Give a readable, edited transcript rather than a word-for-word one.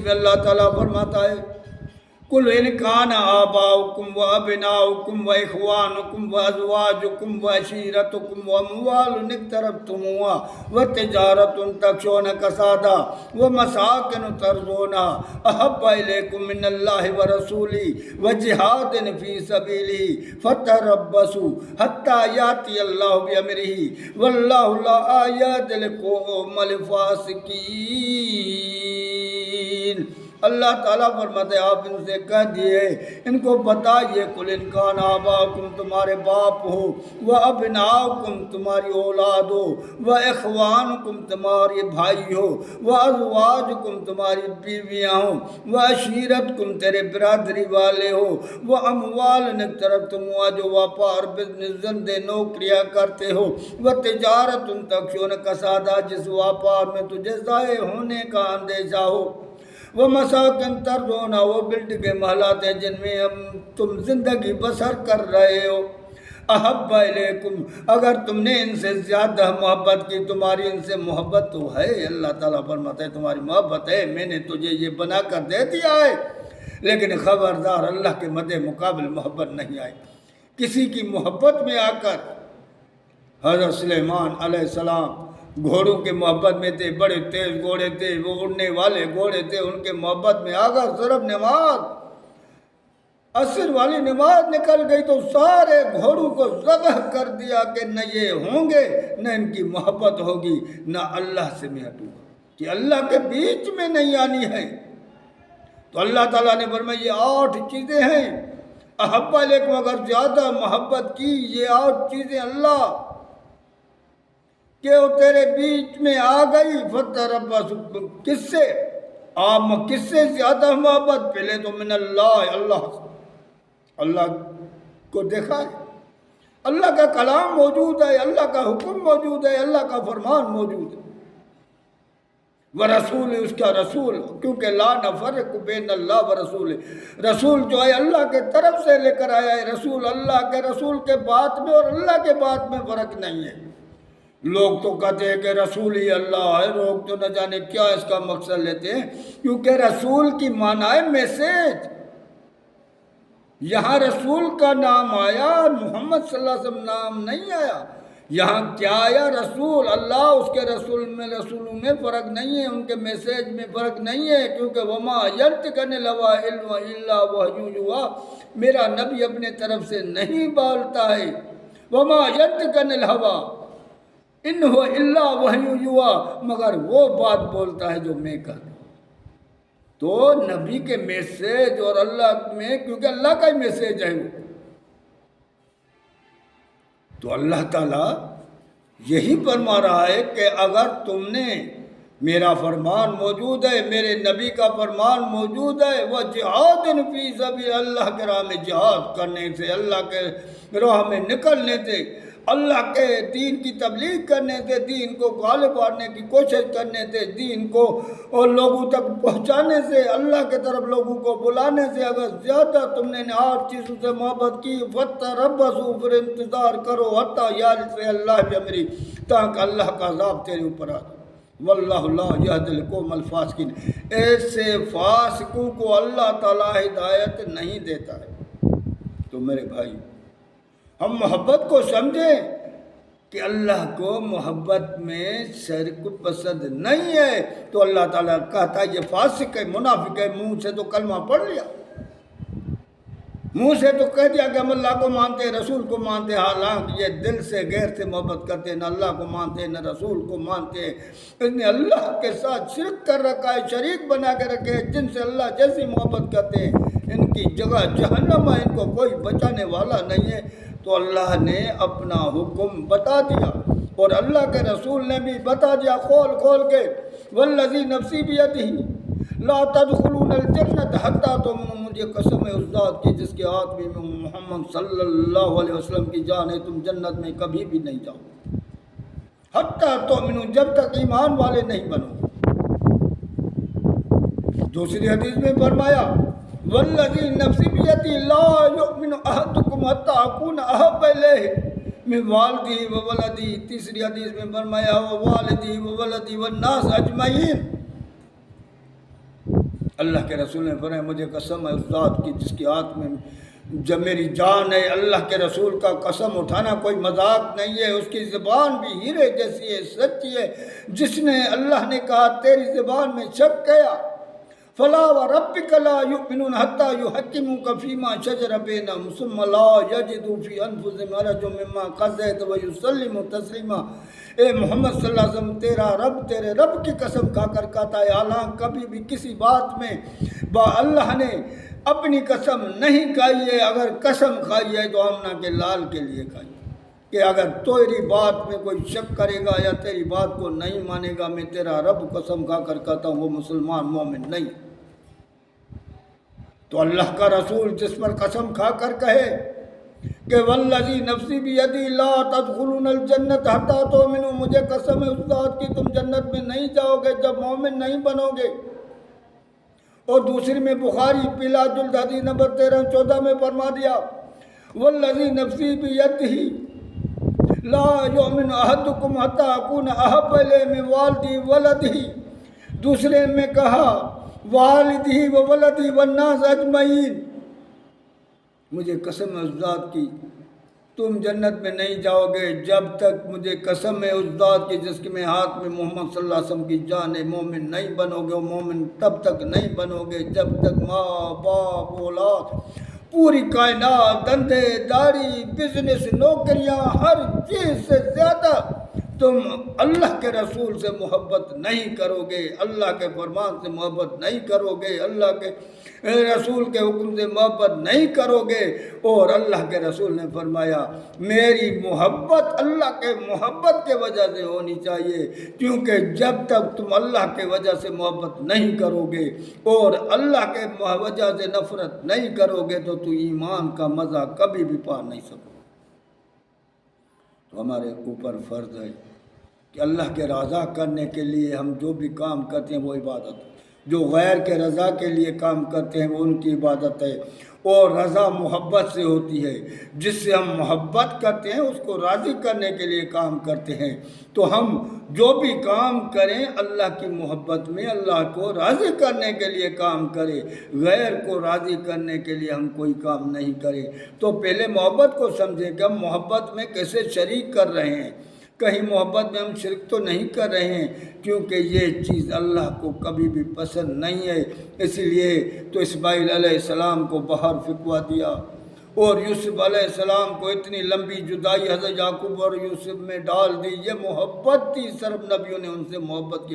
میں اللہ تعالیٰ فرماتا ہے قل ان کان آباؤکم و ابناؤکم و اخوانکم و ازواجکم و عشیرتکم و اموال اقترفتموها و تجارت تخشون کسادها و مساکن ترضونها احب الیکم من اللہ و رسولی و جہاد فی سبیلہ فتربصوا حتی یاتی اللہ بامرہ واللہ لا یہدی القوم الفاسقین۔ اللہ تعالیٰ فرماتے ہیں آپ ان سے کہہ دیے ان کو بتائیے قل ان کان آباؤکم تمہارے باپ ہو و ابناؤکم تمہاری اولاد ہو و اخوانکم تمہاری بھائی ہو و ازواجکم تمہاری بیویاں ہو و عشیرتکم تیرے برادری والے ہو و اموال اقترفتموها جو واپار بزنس زندے نوکریاں کرتے ہو و تجارت تخشون کسادہ جس واپار میں تجھے ضائع ہونے کا اندیشہ ہو وہ مساکن ترضون وہ بلڈنگیں محلات ہیں جن میں تم زندگی بسر کر رہے ہو احب الیکم اگر تم نے ان سے زیادہ محبت کی تمہاری ان سے محبت تو ہے اللہ تعالیٰ فرماتا ہے تمہاری محبت ہے میں نے تجھے یہ بنا کر دے دیا ہے لیکن خبردار اللہ کے مد مقابل محبت نہیں آئی۔ کسی کی محبت میں آ کر حضرت سلیمان علیہ السلام گھوڑوں کے محبت میں تھے، بڑے تیز گھوڑے تھے، وہ اڑنے والے گھوڑے تھے، ان کے محبت میں اگر صرف نماز عصر والی نماز نکل گئی تو سارے گھوڑوں کو ذبح کر دیا کہ نہ یہ ہوں گے نہ ان کی محبت ہوگی نہ اللہ سے میں ہٹوں گا کہ اللہ کے بیچ میں نہیں آنی ہے۔ تو اللہ تعالیٰ نے فرمایا یہ 8 چیزیں ہیں احب علیکم اگر زیادہ محبت کی یہ 8 چیزیں اللہ کہ وہ تیرے بیچ میں آ گئی فتربصوا کس سے کس سے زیادہ محبت پہلے تو من اللہ اللہ کو دیکھا ہے، اللہ کا کلام موجود ہے، اللہ کا حکم موجود ہے، اللہ کا فرمان موجود ہے ورسول اس کا رسول کیونکہ لا نفرق بین اللہ ورسول رسول جو ہے اللہ کے طرف سے لے کر آیا ہے، رسول اللہ کے رسول کے بات میں اور اللہ کے بات میں فرق نہیں ہے۔ لوگ تو کہتے ہیں کہ رسول ہی اللہ ہے، لوگ تو نہ جانے کیا اس کا مقصد لیتے ہیں کیونکہ رسول کی معنی ہے میسیج۔ یہاں رسول کا نام آیا محمد صلی اللہ علیہ وسلم نام نہیں آیا، یہاں کیا آیا رسول اللہ اس کے رسولوں میں فرق نہیں ہے، ان کے میسیج میں فرق نہیں ہے کیونکہ وما ينطق عن الهوى الا وحی یوحی میرا نبی اپنے طرف سے نہیں بولتا ہے، وما ينطق عن الهوى ان هو الا وحی یوحی مگر وہ بات بولتا ہے جو میں کہتا ہوں۔ تو نبی کے میسیج اور اللہ میں کیونکہ اللہ کا ہی میسیج ہے وہ، تو اللہ تعالیٰ یہی فرما رہا ہے کہ اگر تم نے میرا فرمان موجود ہے، میرے نبی کا فرمان موجود ہے، وہ جہاد فی سبیل اللہ کے راہ میں جہاد کرنے سے، اللہ کے راہ میں نکلنے سے، اللہ کے دین کی تبلیغ کرنے سے، دین کو غالب آنے کی کوشش کرنے سے، دین کو اور لوگوں تک پہنچانے سے، اللہ کے طرف لوگوں کو بلانے سے اگر زیادہ تم نے 8 چیزوں سے محبت کی فتربصوا پھر انتظار کرو حتی یأتی اللہ بامرہ تاکہ اللہ کا عذاب تیرے اوپر آ جائے۔ واللہ لا یہدی القوم الفاسقین ایسے فاسقوں کو اللہ تعالیٰ ہدایت نہیں دیتا ہے۔ تو میرے بھائی ہم محبت کو سمجھیں کہ اللہ کو محبت میں شرک پسند نہیں ہے، تو اللہ تعالیٰ کہتا ہے یہ فاسق ہے، منافق ہے، منہ سے تو کلمہ پڑھ لیا، منہ سے تو کہہ دیا کہ ہم اللہ کو مانتے ہیں، رسول کو مانتے ہیں، حالانکہ یہ دل سے غیر سے محبت کرتے ہیں، نہ اللہ کو مانتے ہیں نہ رسول کو مانتے ہیں، اس نے اللہ کے ساتھ شرک کر رکھا ہے، شریک بنا کے رکھے ہیں، جن سے اللہ جیسی محبت کرتے ہیں ان کی جگہ جہنم ہے، ان کو کوئی بچانے والا نہیں ہے۔ تو اللہ نے اپنا حکم بتا دیا اور اللہ کے رسول نے بھی بتا دیا کھول کے والذی نفسی بیدہ لا تدخلون الجنت حتی تؤمنوا مجھے قسم ہے اس ذات کی جس کے ہاتھ میں محمد صلی اللہ علیہ وسلم کی جان ہے تم جنت میں کبھی بھی نہیں جاؤ حتی تؤمنوا جب تک ایمان والے نہیں بنو۔ دوسری حدیث میں فرمایا والذی نفسی بیدہ لا یؤمن احدکم حتی اکون احب الیہ من والدی و ولدی۔ تیسری حدیث میں فرمایا والدی و ولدی والناس اجمعین۔ اللہ کے رسول نے فرمایا مجھے قسم ہے اس ذات کی جس کے ہاتھ میں جب میری جان ہے، اللہ کے رسول کا قسم اٹھانا کوئی مذاق نہیں ہے، اس کی زبان بھی ہیرے جیسی ہے، سچی ہے، جس نے اللہ نے کہا تیری زبان میں شک کیا فلا وربک لا یؤمنون حتی یحکموک فیما شجر بینہم ثم لا یجدوا فی انفسہم حرجا مما قضیت ویسلموا تسلیما۔ اے محمد صلی اللہ علیہ وسلم تیرا رب تیرے رب کی قسم کھا کر کہتا ہے حالانکہ کبھی بھی کسی بات میں با اللہ نے اپنی قسم نہیں کھائی ہے، اگر قسم کھائی ہے تو آمنہ کے لال کے لیے کھائی کہ اگر تیری بات میں کوئی شک کرے گا یا تیری بات کو نہیں مانے گا میں تیرا رب قسم کھا کر کہتا ہوں وہ مسلمان مومن نہیں۔ تو اللہ کا رسول جس پر قسم کھا کر کہے کہ والذی نفسی بیدی لا تدخلون الجنت حتی تؤمنوا، مجھے قسم ہے اس ذات کی تم جنت میں نہیں جاؤ گے جب مومن نہیں بنو گے۔ اور دوسری میں بخاری پیلاج الحدیث نمبر 13-14 میں فرما دیا والذی نفسی بیدی لا یؤمن احدکم حتی اکون احب الیہ من والدی ولدی، دوسرے میں کہا والدی و ولدی والناس اجمعین، مجھے قسم ہے اس ذات کی تم جنت میں نہیں جاؤ گے جب تک مجھے قسم ہے اس ذات کی جس کے میں ہاتھ میں محمد صلی اللہ علیہ وسلم کی جان ہے مومن نہیں بنو گے، وہ مومن تب تک نہیں بنو گے جب تک ماں باپ اولاد پوری کائنات دندے داڑھی بزنس نوکریاں ہر چیز سے زیادہ تم اللہ کے رسول سے محبت نہیں کرو گے، اللہ کے فرمان سے محبت نہیں کرو گے، اللہ کے رسول کے حکم سے محبت نہیں کرو گے۔ اور اللہ کے رسول نے فرمایا میری محبت اللہ کے محبت کے وجہ سے ہونی چاہیے، کیونکہ جب تک تم اللہ کے وجہ سے محبت نہیں کرو گے اور اللہ کے وجہ سے نفرت نہیں کرو گے تو ایمان کا مزہ کبھی بھی پا نہیں سکو۔ تو ہمارے اوپر فرض ہے کہ اللہ کے رضا کرنے کے لیے ہم جو بھی کام کرتے ہیں وہ عبادت ہے، جو غیر کے رضا کے لیے کام کرتے ہیں وہ ان کی عبادت ہے، اور رضا محبت سے ہوتی ہے، جس سے ہم محبت کرتے ہیں اس کو راضی کرنے کے لیے کام کرتے ہیں۔ تو ہم جو بھی کام کریں اللہ کی محبت میں اللہ کو راضی کرنے کے لیے کام کریں، غیر کو راضی کرنے کے لیے ہم کوئی کام نہیں کریں۔ تو پہلے محبت کو سمجھیں کہ ہم محبت میں کیسے شریک کر رہے ہیں، کہیں محبت میں ہم شرک تو نہیں کر رہے ہیں، کیونکہ یہ چیز اللہ کو کبھی بھی پسند نہیں ہے۔ اس لیے تو اسماعیل علیہ السلام کو باہر پھینکوا دیا، اور یوسف علیہ السلام کو اتنی لمبی جدائی حضرت یعقوب اور یوسف میں ڈال دی۔ یہ محبت تھی، صرف نبیوں نے ان سے محبت کی